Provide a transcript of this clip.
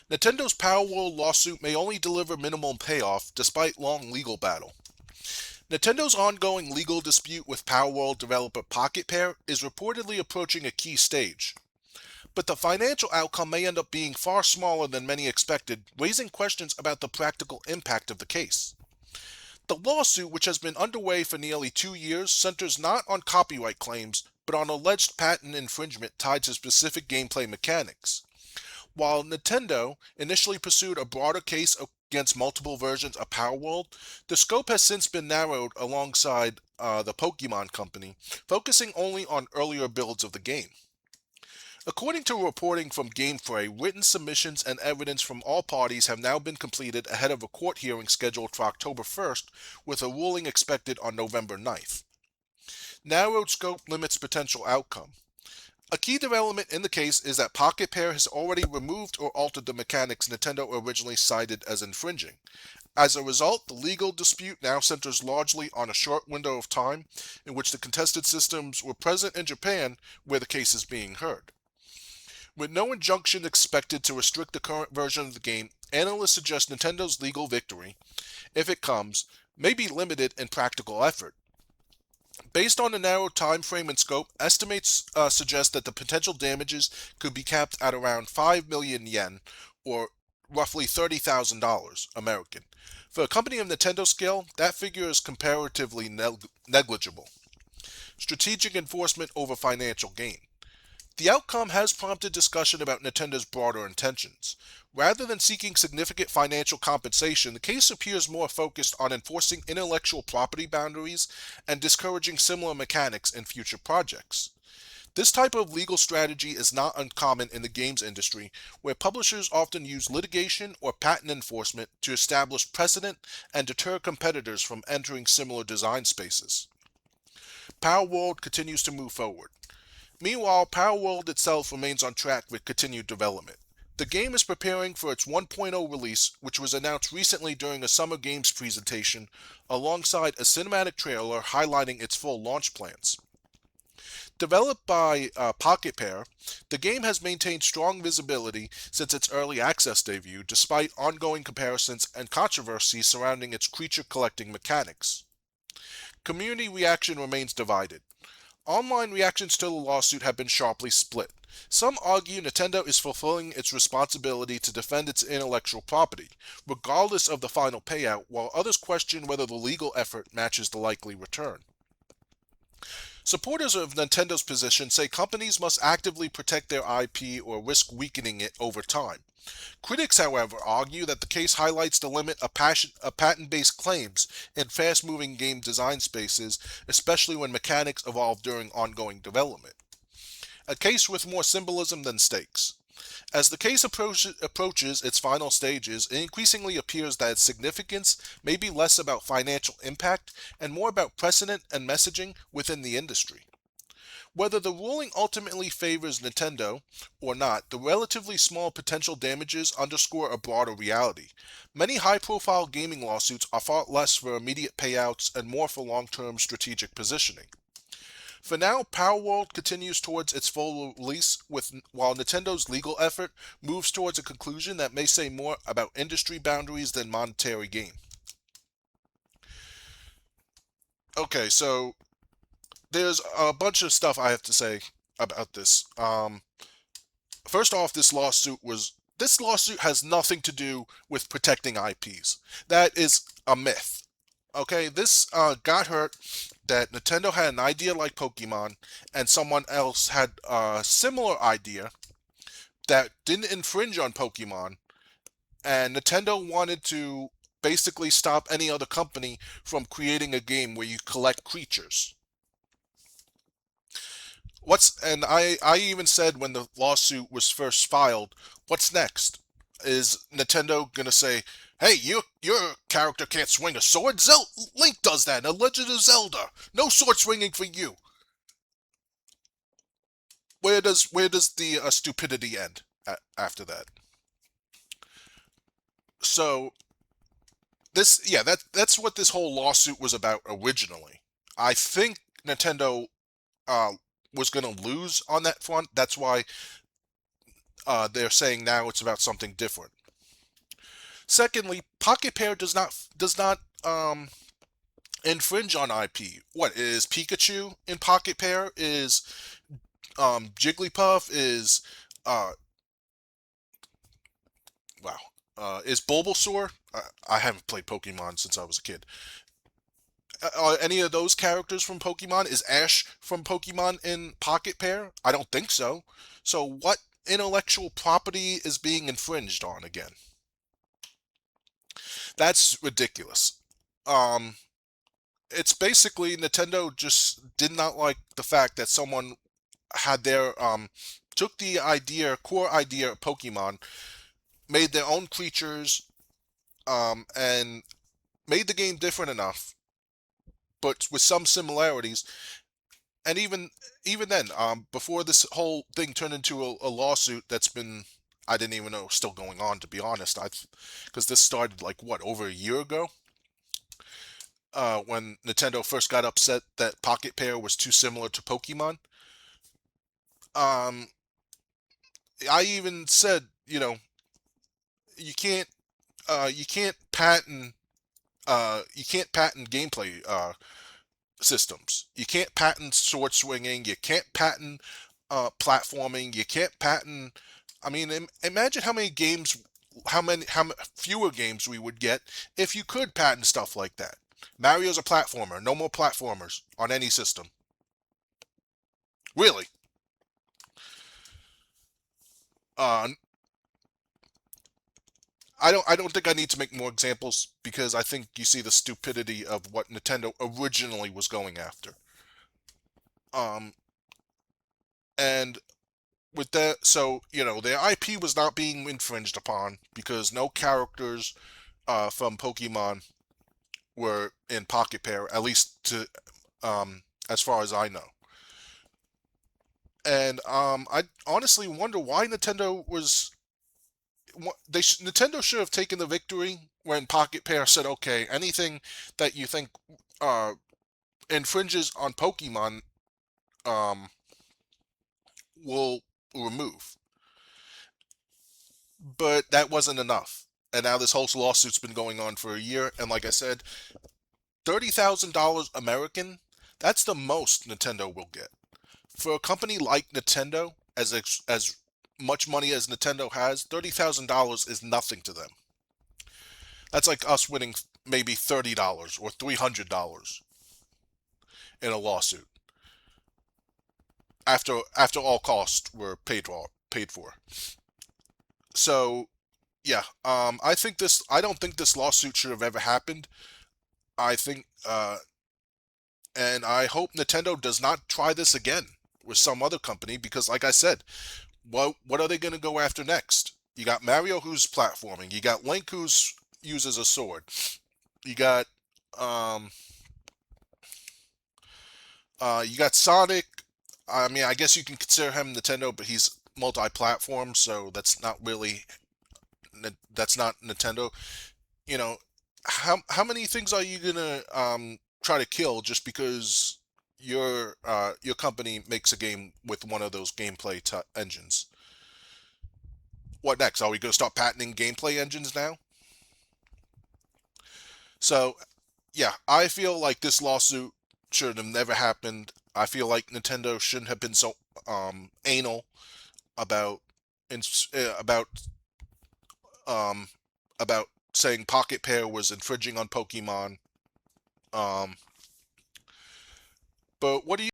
Nintendo's Palworld lawsuit may only deliver minimum payoff despite long legal battle. Nintendo's ongoing legal dispute with Palworld developer Pocket Pair is reportedly approaching a key stage, but the financial outcome may end up being far smaller than many expected, raising questions about the practical impact of the case. The lawsuit, which has been underway for nearly 2 years, centers not on copyright claims, but on alleged patent infringement tied to specific gameplay mechanics. While Nintendo initially pursued a broader case against multiple versions of Palworld, the scope has since been narrowed alongside the Pokemon Company, focusing only on earlier builds of the game. According to reporting from GameFray, written submissions and evidence from all parties have now been completed ahead of a court hearing scheduled for October 1st, with a ruling expected on November 9th. Narrowed scope limits potential outcome. A key development in the case is that Pocket Pair has already removed or altered the mechanics Nintendo originally cited as infringing. As a result, the legal dispute now centers largely on a short window of time in which the contested systems were present in Japan, where the case is being heard. With no injunction expected to restrict the current version of the game, analysts suggest Nintendo's legal victory, if it comes, may be limited in practical effort. Based on the narrow time frame and scope, estimates suggest that the potential damages could be capped at around 5 million yen, or roughly $30,000 American. For a company of Nintendo scale, that figure is comparatively negligible. Strategic enforcement over financial gain. The outcome has prompted discussion about Nintendo's broader intentions. Rather than seeking significant financial compensation, the case appears more focused on enforcing intellectual property boundaries and discouraging similar mechanics in future projects. This type of legal strategy is not uncommon in the games industry, where publishers often use litigation or patent enforcement to establish precedent and deter competitors from entering similar design spaces. Palworld continues to move forward. Meanwhile, Palworld itself remains on track with continued development. The game is preparing for its 1.0 release, which was announced recently during a Summer Games presentation, alongside a cinematic trailer highlighting its full launch plans. Developed by Pocket Pair, the game has maintained strong visibility since its early access debut, despite ongoing comparisons and controversy surrounding its creature collecting mechanics. Community reaction remains divided. Online reactions to the lawsuit have been sharply split. Some argue Nintendo is fulfilling its responsibility to defend its intellectual property, regardless of the final payout, while others question whether the legal effort matches the likely return. Supporters of Nintendo's position say companies must actively protect their IP or risk weakening it over time. Critics, however, argue that the case highlights the limit of patent-based claims in fast-moving game design spaces, especially when mechanics evolve during ongoing development. A case with more symbolism than stakes. As the case approaches its final stages, it increasingly appears that its significance may be less about financial impact and more about precedent and messaging within the industry. Whether the ruling ultimately favors Nintendo or not, the relatively small potential damages underscore a broader reality. Many high profile gaming lawsuits are far less for immediate payouts and more for long term strategic positioning. For now, Palworld continues towards its full release, while Nintendo's legal effort moves towards a conclusion that may say more about industry boundaries than monetary gain. Okay, so there's a bunch of stuff I have to say about this. First off, this lawsuit has nothing to do with protecting IPs. That is a myth. Okay, this got hurt that Nintendo had an idea like Pokemon, and someone else had a similar idea that didn't infringe on Pokemon, and Nintendo wanted to basically stop any other company from creating a game where you collect creatures. I even said when the lawsuit was first filed, what's next? Is Nintendo gonna say, "Hey, your character can't swing a sword. Link does that in A Legend of Zelda. No sword swinging for you." Where does the stupidity end after that? So that's what this whole lawsuit was about originally. I think Nintendo uh, was gonna lose on that front. That's why they're saying now it's about something different. Secondly, Pocket Pair does not infringe on IP. What is Pikachu in Pocket Pair? Is Jigglypuff? Is uh wow is Bulbasaur? I haven't played Pokemon since I was a kid. Are any of those characters from Pokemon? Is Ash from Pokemon in Pocket Pair? I don't think so. So what intellectual property is being infringed on again? That's ridiculous. Um, it's basically Nintendo just did not like the fact that someone had their took the core idea of Pokemon, made their own creatures, and made the game different enough, but with some similarities. And even then, before this whole thing turned into a lawsuit that's been, I didn't even know, still going on, to be honest. Because this started like what, over a year ago, when Nintendo first got upset that Pocket Pair was too similar to Pokemon. Um, I even said, you can't you can't patent gameplay systems. You can't patent sword swinging. You can't patent platforming. You can't patent. I mean, imagine how many games, fewer games we would get if you could patent stuff like that. Mario's a platformer. No more platformers on any system. Really. Uh, I don't think I need to make more examples because I think you see the stupidity of what Nintendo originally was going after. Um, and with that, so their IP was not being infringed upon because no characters from Pokemon were in Pocket Pair, at least to as far as I know. And I honestly wonder why Nintendo should have taken the victory when Pocket Pair said, okay, anything that you think uh, infringes on Pokemon, um, will remove. But that wasn't enough. And now this whole lawsuit's been going on for a year. And like I said, $30,000 American, that's the most Nintendo will get. For a company like Nintendo, as much money as Nintendo has, $30,000 is nothing to them. That's like us winning maybe $30 or $300 in a lawsuit after all costs were paid for. So yeah, I don't think this lawsuit should have ever happened. I think and I hope Nintendo does not try this again with some other company because, like I said, what are they going to go after next? You got Mario who's platforming. You got Link who's uses a sword. You got um you got Sonic. I mean, I guess you can consider him Nintendo, but he's multi-platform, so that's not Nintendo. You know, how many things are you gonna try to kill just because your company makes a game with one of those gameplay engines? What next? Are we gonna start patenting gameplay engines now? So yeah, I feel like this lawsuit should have never happened. I feel like Nintendo shouldn't have been so anal about about um about saying Pocket Pair was infringing on Pokemon. Um, but what do you